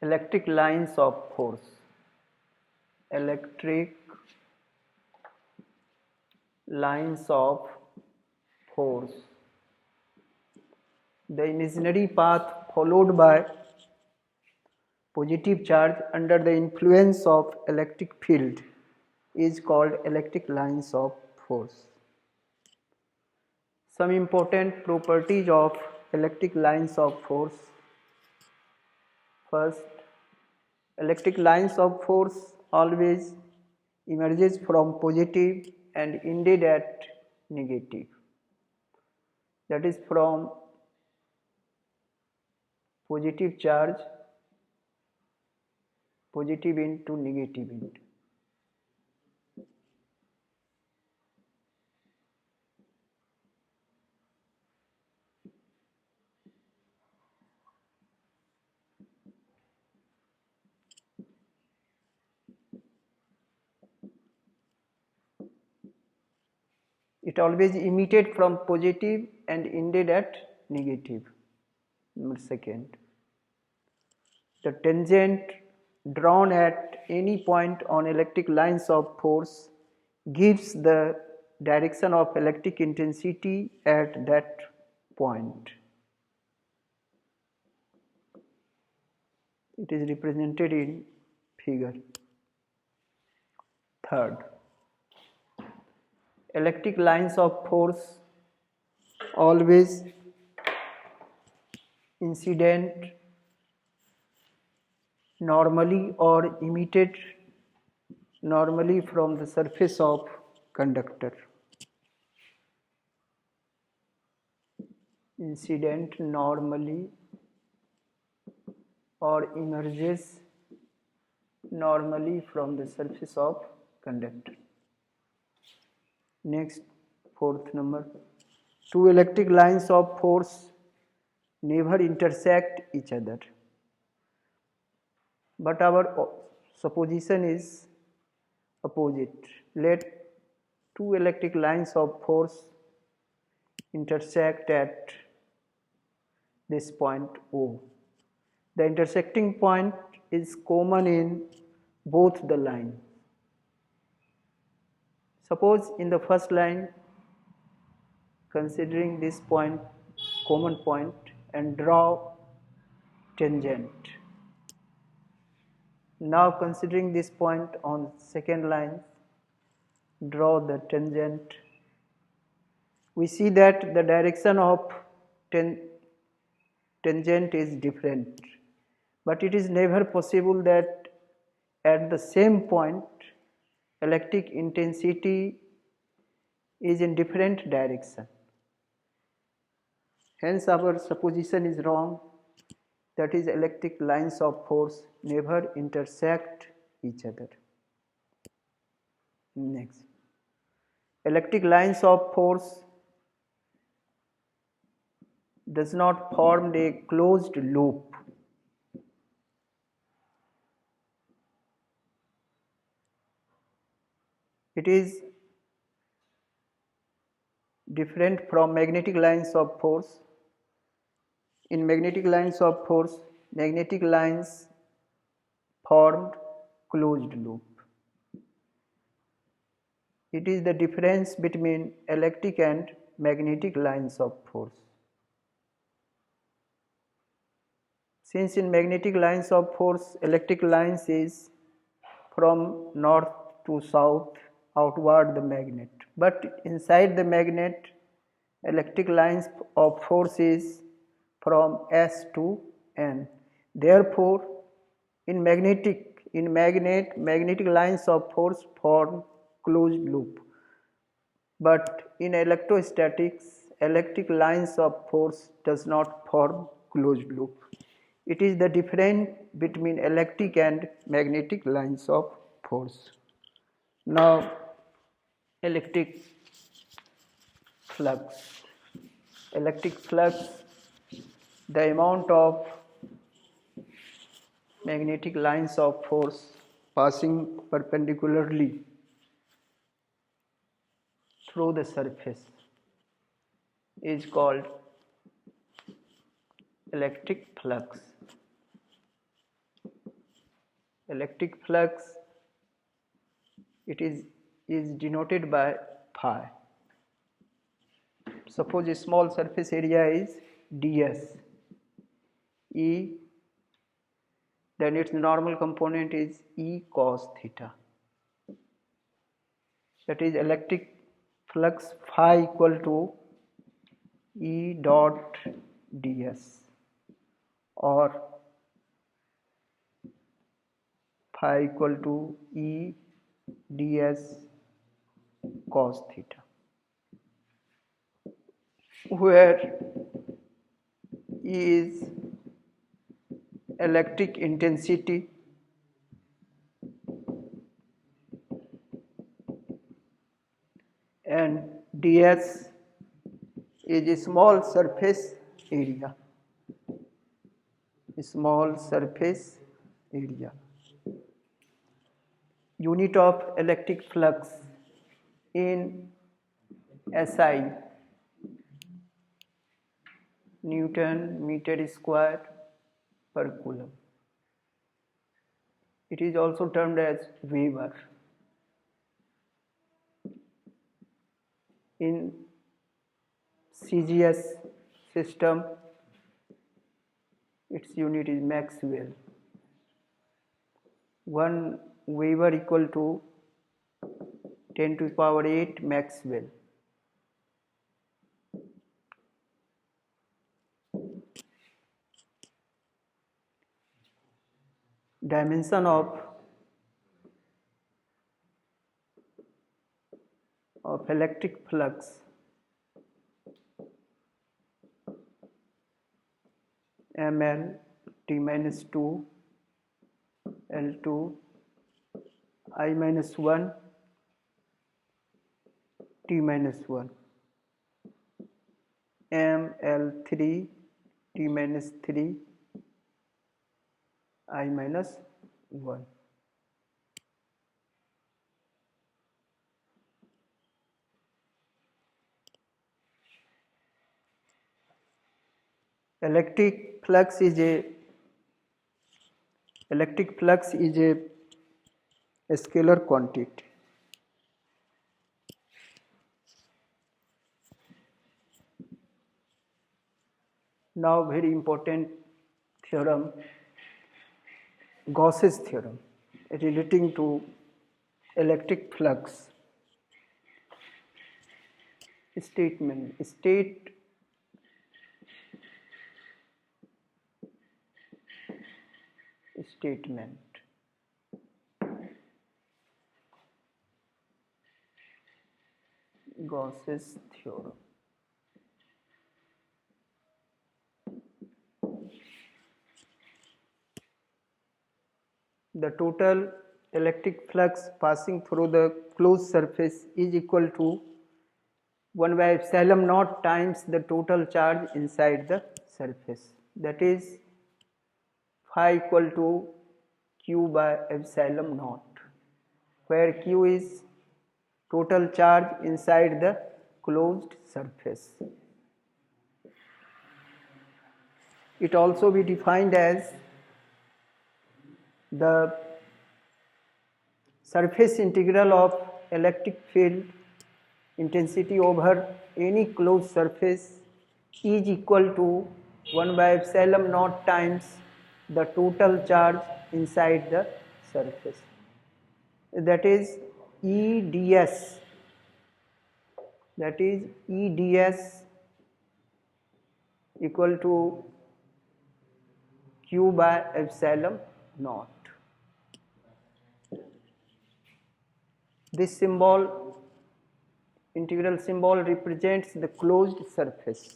Electric lines of force. Electric lines of force. The imaginary path followed by positive charge under the influence of electric field is called electric lines of force. Some important properties of electric lines of force. First, electric lines of force always emerges from positive and ended at negative. That is from positive charge, positive into negative end. It always emitted from positive and ended at negative. Second, the tangent drawn at any point on electric lines of force gives the direction of electric intensity at that point. It is represented in figure. Third, electric lines of force always incident normally or emitted normally from the surface of conductor. Incident normally or emerges normally from the surface of conductor. Next, fourth number, two electric lines of force never intersect each other, but our supposition is opposite. Let two electric lines of force intersect at this point O. The intersecting point is common in both the lines. Suppose in the first line, considering this point, common point, and draw tangent. Now considering this point on second line, draw the tangent. We see that the direction of tangent is different, but it is never possible that at the same point electric intensity is in different direction. Hence our supposition is wrong, that is electric lines of force never intersect each other. Next, electric lines of force does not form a closed loop. It is different from magnetic lines of force. In magnetic lines of force, magnetic lines formed closed loop. It is the difference between electric and magnetic lines of force. Since in magnetic lines of force, electric lines is from north to south outward the magnet, but inside the magnet electric lines of force is from S to N. Therefore, in magnetic lines of force form closed loop, but in electrostatics electric lines of force does not form closed loop. It is the difference between electric and magnetic lines of force. Now, electric flux. Electric flux, the amount of magnetic lines of force passing perpendicularly through the surface is called electric flux. electric flux, it is denoted by phi. Suppose a small surface area is ds, E, then its normal component is E cos theta. That is electric flux phi equal to E dot ds, or phi equal to E ds cos theta, where E is electric intensity and ds is a small surface area. Small surface area. Unit of electric flux in SI, Newton meter square per coulomb. It is also termed as Weber. In CGS system, its unit is Maxwell. 1 Weber equal to 10 to the power 8 Maxwell. Dimension of electric flux ml T minus 2 L2 I minus 1 T minus 1 M L3 T minus 3 I minus 1. Electric flux is a scalar quantity. Now very important theorem, Gauss's theorem relating to electric flux. Statement Gauss's theorem. The total electric flux passing through the closed surface is equal to 1 by epsilon naught times the total charge inside the surface. That is phi equal to Q by epsilon naught, where Q is total charge inside the closed surface. It also be defined as the surface integral of electric field intensity over any closed surface is equal to 1 by epsilon naught times the total charge inside the surface. That is EDS. That is EDS equal to Q by epsilon naught. This symbol, integral symbol, represents the closed surface.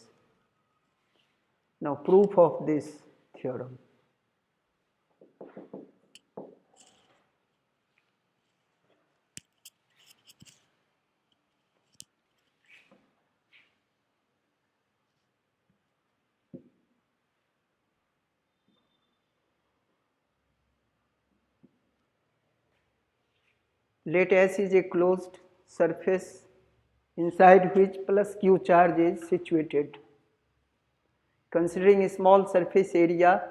Now proof of this theorem. Let S is a closed surface inside which plus Q charge is situated. Considering a small surface area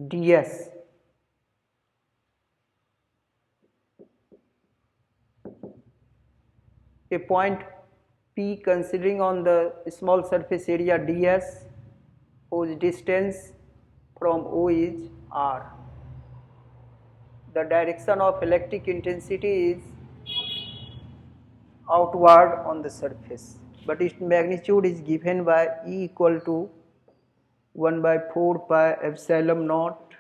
ds, a point P considering on the small surface area ds whose distance from O is r. The direction of electric intensity is outward on the surface, but its magnitude is given by E equal to 1 by 4 pi epsilon naught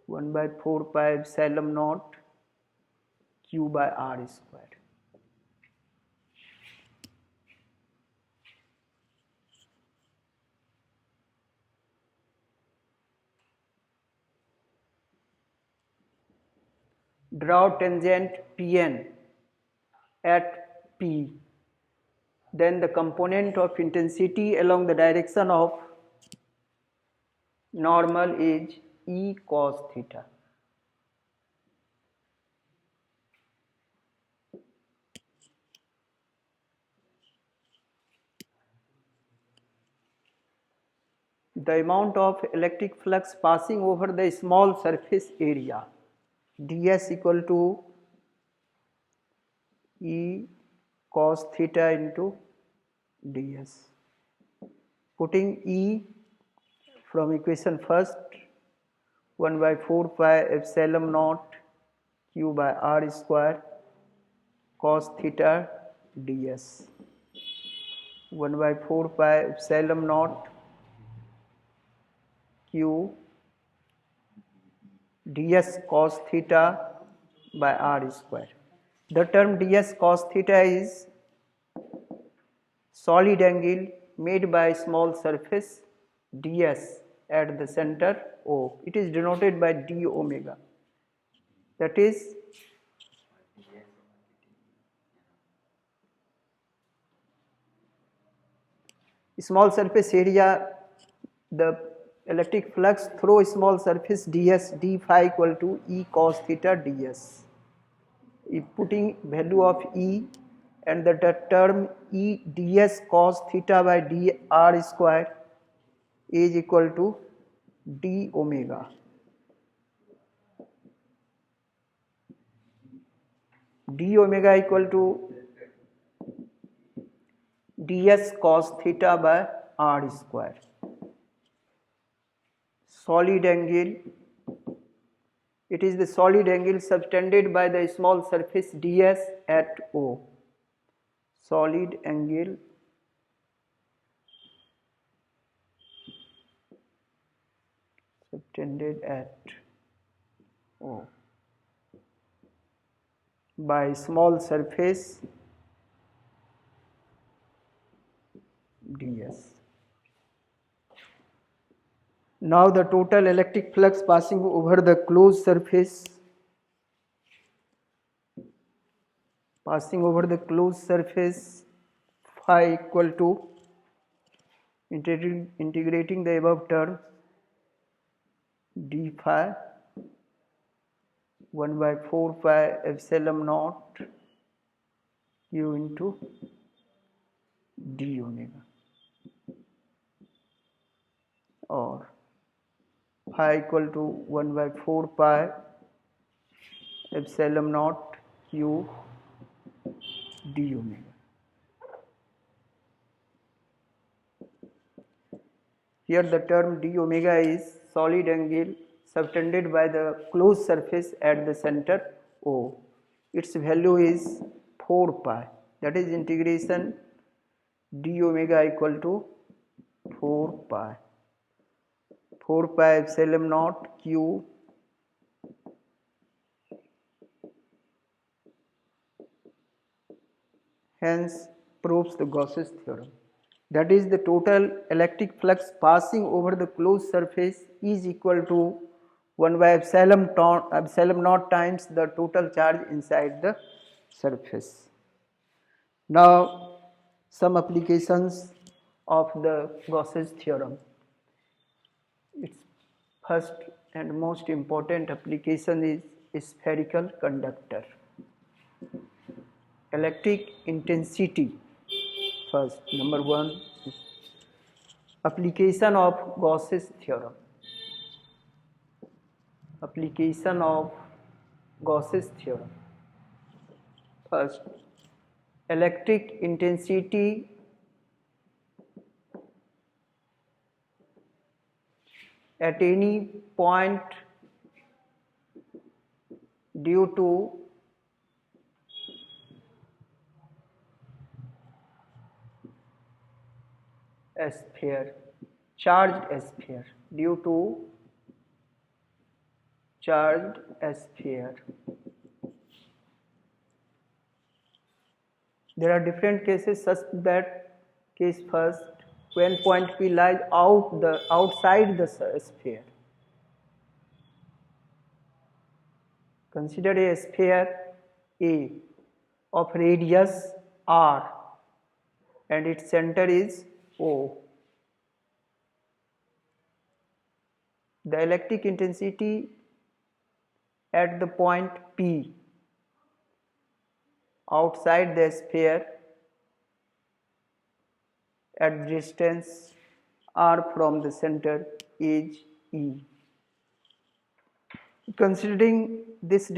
1 by 4 pi epsilon naught q by r square. Draw tangent Pn at P, then the component of intensity along the direction of normal is E cos theta. The amount of electric flux passing over the small surface area ds equal to E cos theta into ds. Putting E from equation first, 1 by 4 pi epsilon naught q by r square cos theta ds. 1 by 4 pi epsilon naught q ds cos theta by r square. The term ds cos theta is solid angle made by small surface ds at the center O. It is denoted by d omega. That is small surface area, the electric flux through small surface ds d phi equal to E cos theta ds. If putting value of E and the term E ds cos theta by dr square is equal to d omega. D omega equal to ds cos theta by r square. Solid angle, it is the solid angle subtended by the small surface ds at O. Solid angle subtended at O by small surface ds. Now the total electric flux passing over the closed surface phi equal to integrating the above term d phi 1 by 4 pi epsilon naught q into d omega, or phi equal to 1 by 4 pi epsilon naught q d omega. Here the term d omega is solid angle subtended by the closed surface at the center O. Its value is 4 pi, that is integration d omega equal to 4 pi epsilon naught q hence proves the Gauss's theorem. That is, the total electric flux passing over the closed surface is equal to 1 by epsilon naught times the total charge inside the surface. Now some applications of the Gauss's theorem. Its first and most important application is spherical conductor. Electric intensity. First, number 1, application of Gauss's theorem. Application of Gauss's theorem. First, electric intensity at any point due to a sphere, charged sphere, due to charged sphere. There are different cases, such that case first, when point P lies outside the sphere. Consider a sphere A of radius r and its center is O. The electric intensity at the point P outside the sphere at distance r from the center is E. Considering this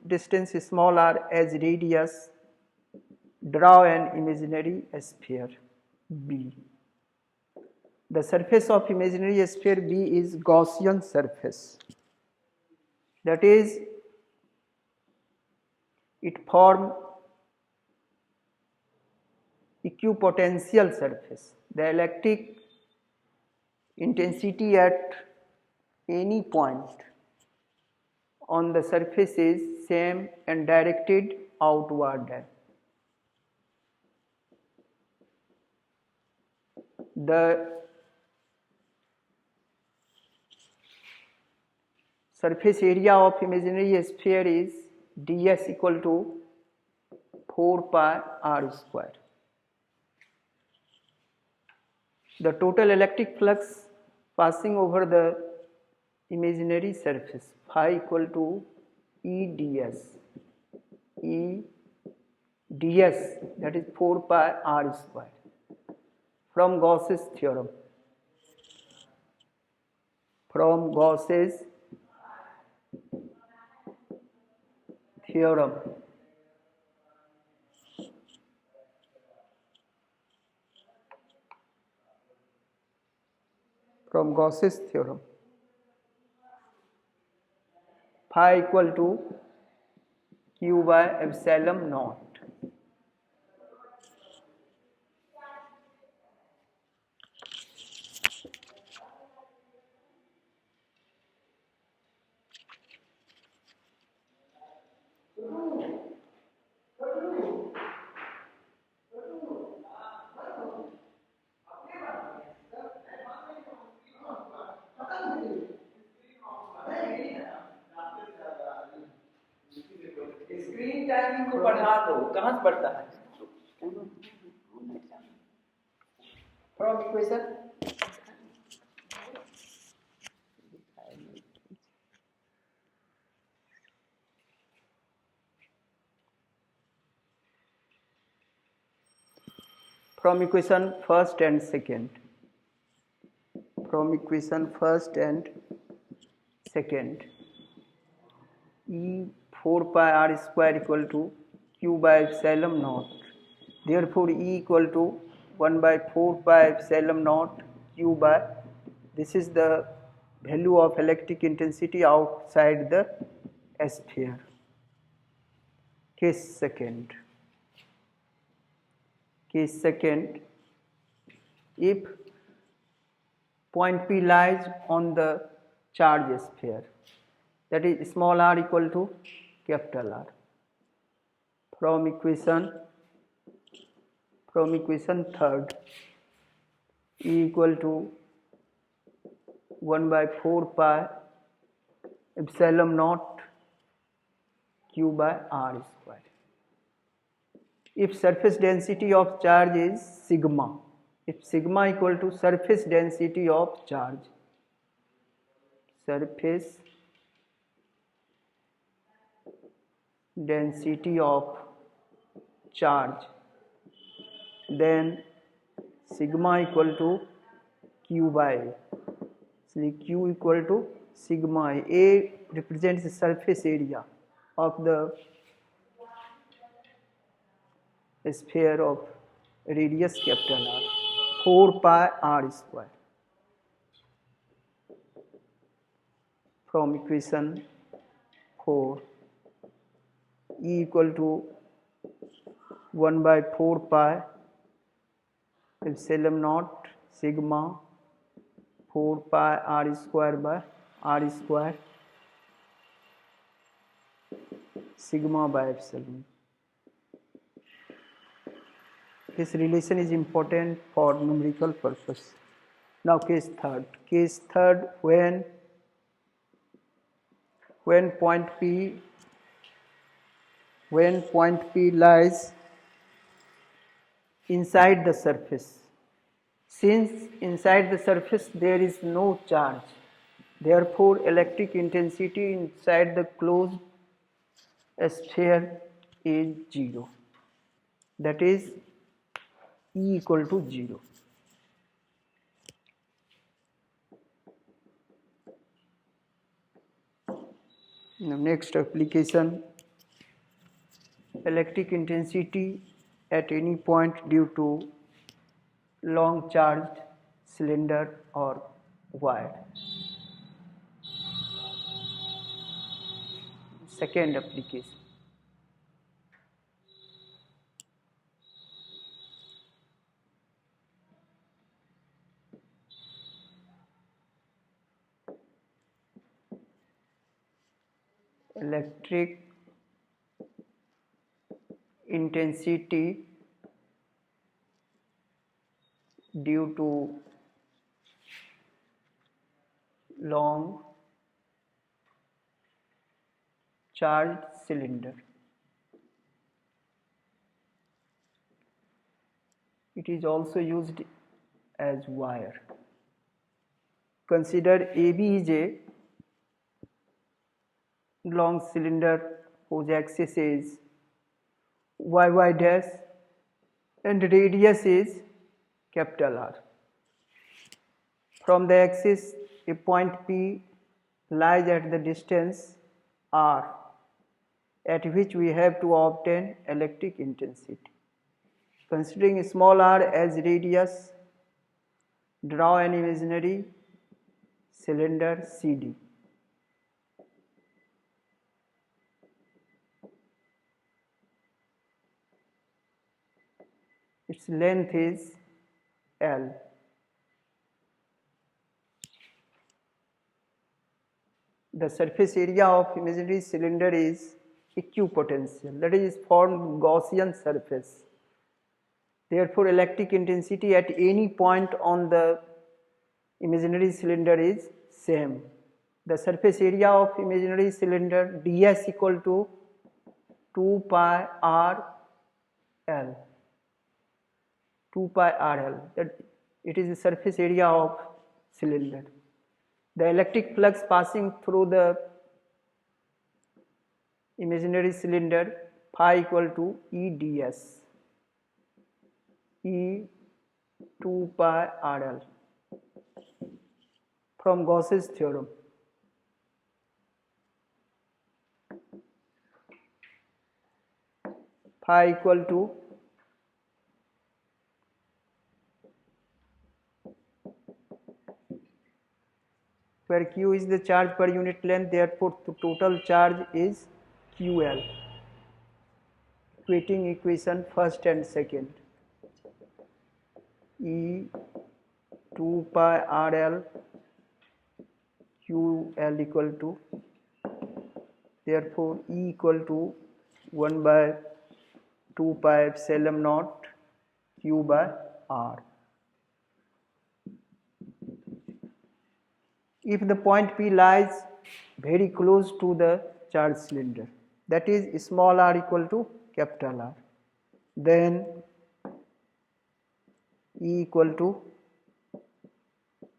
distance small r as radius, draw an imaginary sphere B. The surface of imaginary sphere B is Gaussian surface. That is, it forms equipotential surface. The electric intensity at any point on the surface is same and directed outward. The surface area of imaginary sphere is ds equal to 4 pi r square. The total electric flux passing over the imaginary surface phi equal to E ds, that is 4 pi r square from Gauss's theorem. From Gauss's theorem. From Gauss's theorem. Phi equal to Q by epsilon naught. Screen timing को बढ़ा दो, कहाँ से बढ़ता है? From equation first and second. From equation first and second. E 4 pi r square equal to Q by epsilon naught. Therefore, E equal to 1 by 4 pi epsilon naught Q by, this is the value of electric intensity outside the sphere. Case second. Case second, if point P lies on the charge sphere, that is small r equal to capital R. From equation third, E equal to 1 by 4 pi epsilon naught Q by R square. If surface density of charge is sigma, if sigma equal to surface density of charge, surface density of charge, then sigma equal to Q by A. So Q equal to sigma A. A represents the surface area of the sphere of radius capital R, 4 pi r square. From equation 4, E equal to 1 by 4 pi epsilon naught sigma 4 pi r square by r square sigma by epsilon. This relation is important for numerical purpose. Now case third. Case third, when point P lies inside the surface. Since inside the surface there is no charge, therefore electric intensity inside the closed sphere is 0. That is E equal to 0. Now next application, electric intensity at any point due to long charged cylinder or wire. Second application. Electric intensity due to long charged cylinder. It is also used as wire. Consider AB is a long cylinder whose axis is YY dash and radius is capital R. From the axis, a point P lies at the distance R, at which we have to obtain electric intensity. Considering small r as radius, draw an imaginary cylinder CD. Its length is L. The surface area of imaginary cylinder is equipotential, that is formed Gaussian surface. Therefore, electric intensity at any point on the imaginary cylinder is same. The surface area of imaginary cylinder ds equal to 2 pi r L. 2 pi r L. That it is the surface area of cylinder. The electric flux passing through the imaginary cylinder phi equal to E ds. E 2 pi r L from Gauss's theorem. Phi equal to where Q is the charge per unit length, therefore the total charge is QL. Equating equation first and second. E 2 pi r L QL equal to, therefore E equal to 1 by 2 pi epsilon naught Q by R. If the point P lies very close to the charged cylinder, that is small r equal to capital R, then E equal to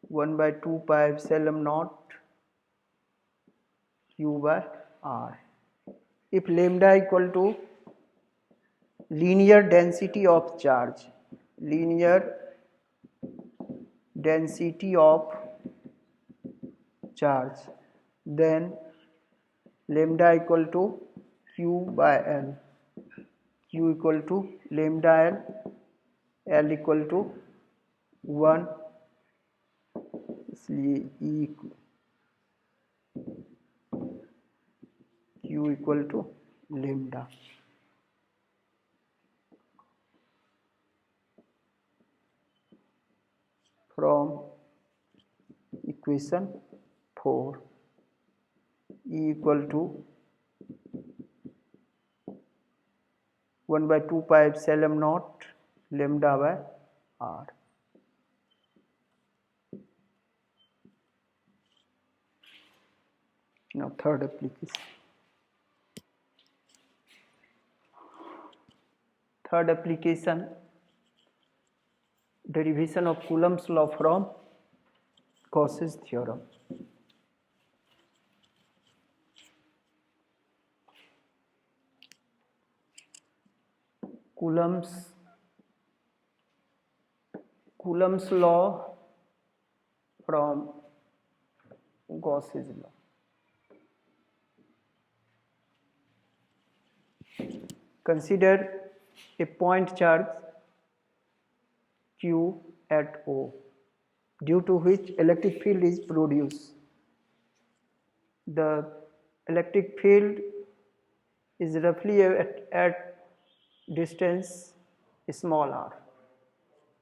1 by 2 pi epsilon naught Q by R. If lambda equal to linear density of charge, linear density of charge, then lambda equal to Q by L. Q equal to lambda L equal to 1, इसलिए Q equal to lambda. From equation 4, E equal to 1 by 2 pi epsilon naught lambda by R. Now third application. Third application, derivation of Coulomb's law from Gauss's theorem. Coulomb's law from Gauss's law. Consider a point charge Q at O, due to which electric field is produced. The electric field is roughly at distance small r.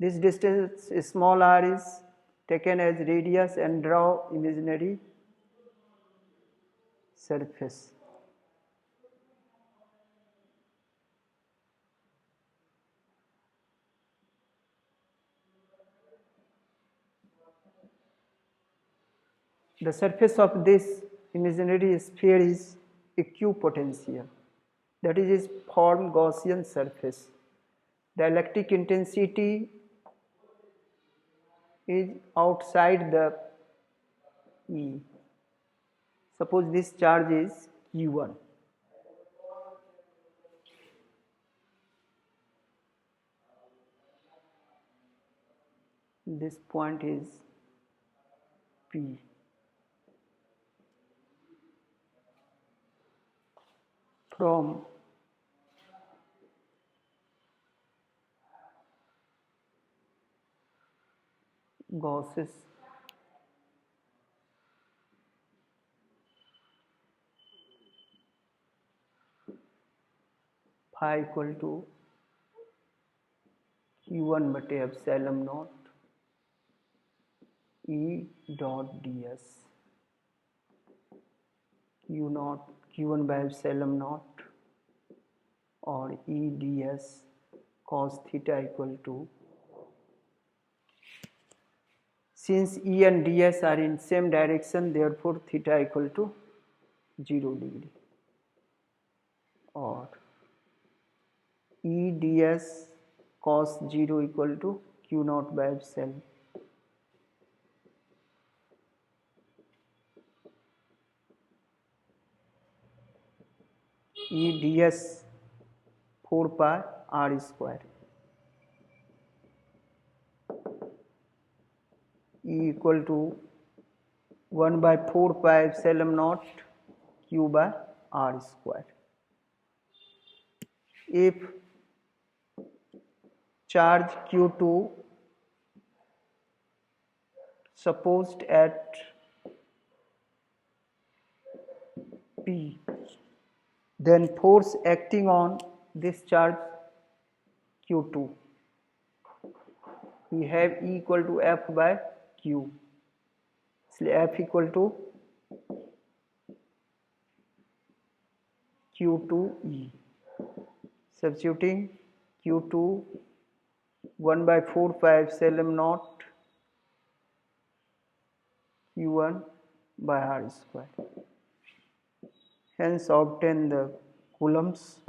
This distance small r is taken as radius and draw imaginary surface. The surface of this imaginary sphere is equipotential, that is form Gaussian surface. The electric intensity is outside the E. Suppose this charge is Q1. This point is P. From Gauss's phi equal to Q1 बटे epsilon naught E dot ds. Q1 by epsilon naught or E ds cos theta equal to, since E and ds are in same direction, therefore theta equal to 0 degree, or E ds cos 0 equal to Q naught by epsilon. E ds 4 pi r square. E equal to 1 by 4 pi epsilon naught Q by r square. If charge Q2 supposed at P, then force acting on this charge Q2, we have E equal to F by Q. So F equal to Q2E. Substituting Q2 1 by 4 pi epsilon naught Q1 by r square. Hence obtain the Coulomb's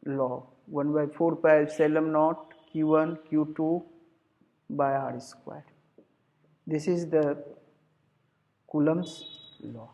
law, 1 by 4 pi epsilon naught Q1 Q2 by r square. This is the Coulomb's law.